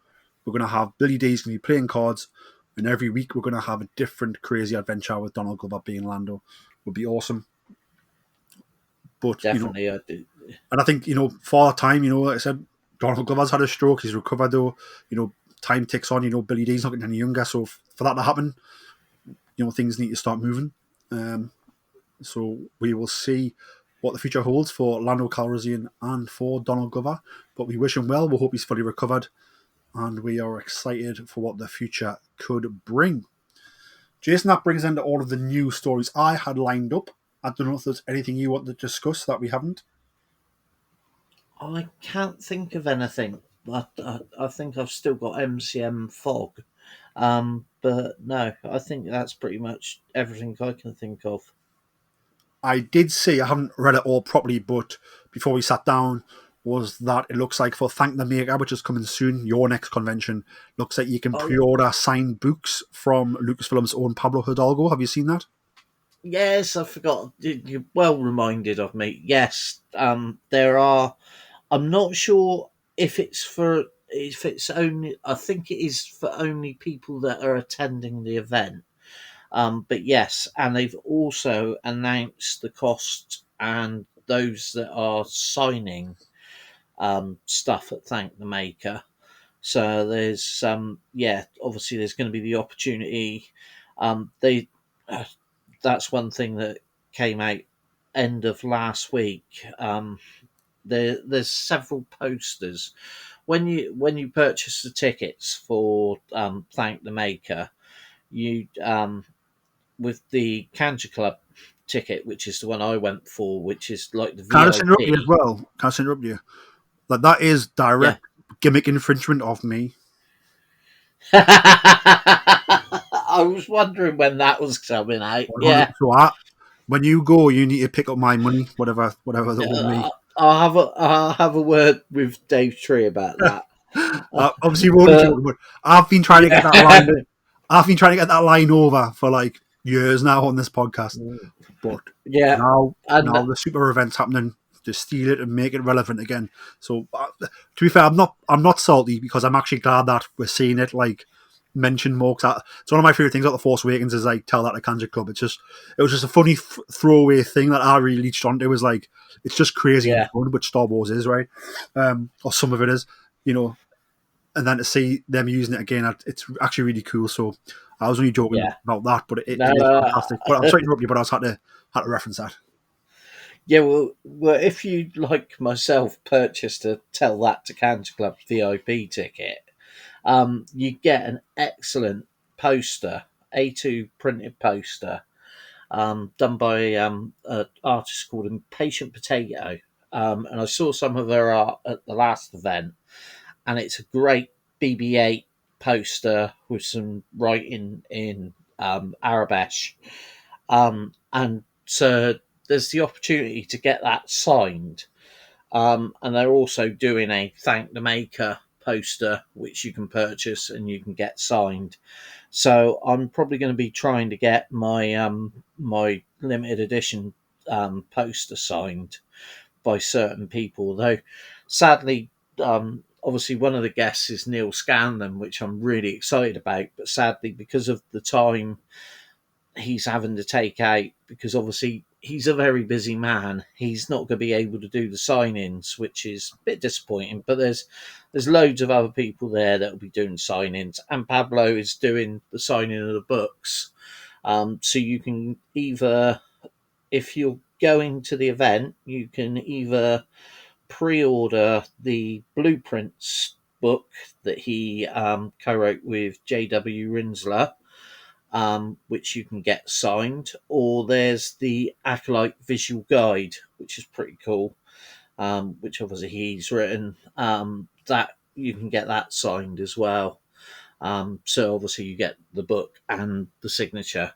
B: we're going to have Billy D's going to be playing cards, and every week we're going to have a different crazy adventure with Donald Glover being Lando. Would be awesome. But
C: definitely I do.
B: and I think for that time, like I said, Donald Glover's had a stroke. He's recovered though. Time ticks on. Billy D's not getting any younger. So for that to happen, things need to start moving. So we will see what the future holds for Lando Calrissian and for Donald Glover. But we wish him well. We hope he's fully recovered, and we are excited for what the future could bring. Jason, that brings into all of the new stories I had lined up. I don't know if there's anything you want to discuss that we haven't.
C: I can't think of anything. I think I've still got MCM Fog. But no, I think that's pretty much everything I can think of.
B: I did see, I haven't read it all properly, but before we sat down, was that it looks like for Thank the Maker, which is coming soon, your next convention, looks like you can
C: Oh,
B: pre-order signed books from Lucasfilm's own Pablo Hidalgo. Have you seen that?
C: yes, I forgot. You're well reminded of me. Yes, there are. I'm not sure if it's only. I think it is for only people that are attending the event. But yes, and they've also announced the cost and those that are signing stuff at Thank the Maker. So there's obviously there's going to be the opportunity. They That's one thing that came out end of last week. There's several posters when you purchase the tickets for Thank the Maker. You with the Cancer Club ticket, which is the one I went for, which is like the
B: Can I just interrupt you as
C: VIP.
B: well? Can I just interrupt you? Like, that is
C: Yeah.
B: direct gimmick infringement of me.
C: I was wondering when that was coming out. Yeah.
B: 100%. So when you go, you need to pick up my money, whatever they owe me.
C: I'll have a word with Dave Tree about that.
B: Obviously, you won't
C: But
B: joke, but I've been trying to get that
C: yeah.
B: line. I've been trying to get that line over for like years now on this podcast. But
C: Yeah. And
B: now the super event's happening to steal it and make it relevant again. So to be fair, I'm not salty, because I'm actually glad that we're seeing it like mentioned more. It's one of my favorite things about the Force Awakens is like tell that to Kanji Club. It was just a funny throwaway thing that I really leached onto. It was like it's just crazy and
C: yeah,
B: fun, which Star Wars is, right? Or some of it is, you know. And then to see them using it again, it's actually really cool. So I was only joking
C: yeah.
B: about that, but it
C: No,
B: is fantastic. But I'm sorry to interrupt you, but I was had to reference that.
C: yeah. Well, if you like myself purchased a Tell That to Cancer Club VIP ticket, you get an excellent poster, A2 printed poster, done by an artist called Impatient Potato. And I saw some of her art at the last event, and it's a great BB-8 poster with some writing in Arabic. And so there's the opportunity to get that signed. And they're also doing a Thank the Maker poster, which you can purchase and you can get signed. So I'm probably going to be trying to get my my limited edition poster signed by certain people. Though, sadly, obviously one of the guests is Neil Scanlon, which I'm really excited about. But sadly, because of the time he's having to take out, because obviously he's a very busy man, he's not going to be able to do the sign-ins, which is a bit disappointing. But there's loads of other people there that will be doing sign-ins, and Pablo is doing the signing of the books. So you can either, if you're going to the event, you can either pre-order the Blueprints book that he co-wrote with J.W. Rinsler, which you can get signed, or there's the Acolyte Visual Guide, which is pretty cool, which obviously he's written, that you can get that signed as well. So obviously you get the book and the signature.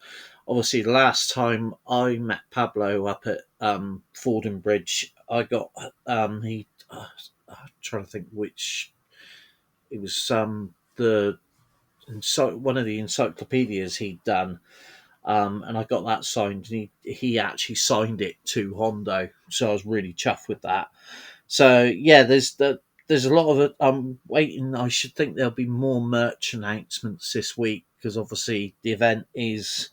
C: Obviously, the last time I met Pablo up at Fordham Bridge, I got I'm trying to think which it was, one of the encyclopedias he'd done, and I got that signed, and he actually signed it to Hondo, so I was really chuffed with that. So yeah, there's a lot of it. I'm waiting. I should think there'll be more merch announcements this week, because obviously the event is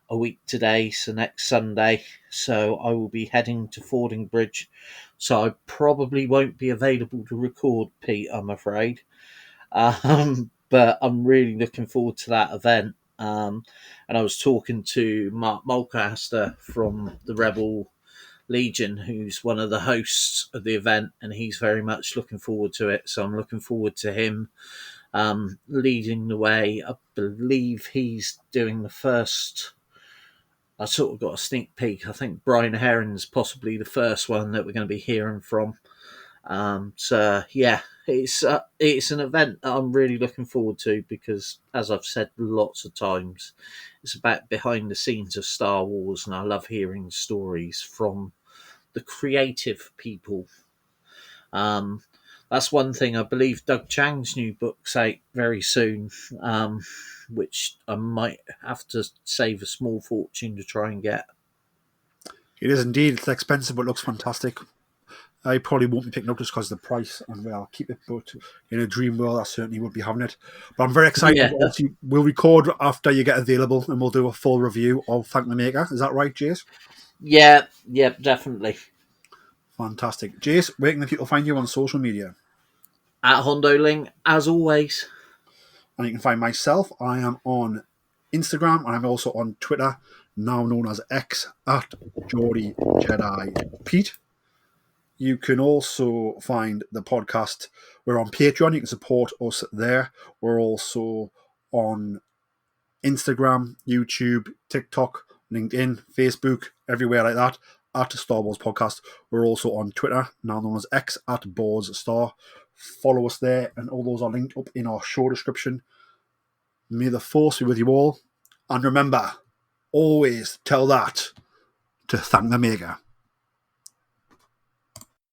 C: a week today, so next Sunday. So I will be heading to Fordham Bridge. So I probably won't be available to record, Pete, I'm afraid. But I'm really looking forward to that event. And I was talking to Mark Mulcaster from the Rebel Legion, who's one of the hosts of the event, and he's very much looking forward to it. So I'm looking forward to him leading the way. I believe he's doing the first. I sort of got a sneak peek. I think Brian Herron's possibly the first one that we're going to be hearing from. So yeah, it's an event that I'm really looking forward to, because, as I've said lots of times, it's about behind the scenes of Star Wars, and I love hearing stories from the creative people. That's one thing. I believe Doug Chang's new book's out very soon, which I might have to save a small fortune to try and get.
B: It is indeed. It's expensive, but looks fantastic. I probably won't be picking up just because of the price, and well, I'll keep it. But in a dream world, I certainly would be having it. But I'm very excited.
C: Yeah.
B: Obviously, we'll record after you get available, and we'll do a full review of Thank the Maker. Is that right, Jace?
C: Yeah, definitely.
B: Fantastic. Jace, where can the people find you on social media?
C: At Hondo Ling, as always.
B: And you can find myself. I am on Instagram, and I'm also on Twitter, now known as X, at Geordie Jedi Pete. You can also find the podcast. We're on Patreon. You can support us there. We're also on Instagram, YouTube, TikTok, LinkedIn, Facebook, everywhere like that, at Star Wars Podcast. We're also on Twitter, now known as X, at BoardsStar. Follow us there, and all those are linked up in our show description. May the Force be with you all. And remember, always tell that to thank the Maker.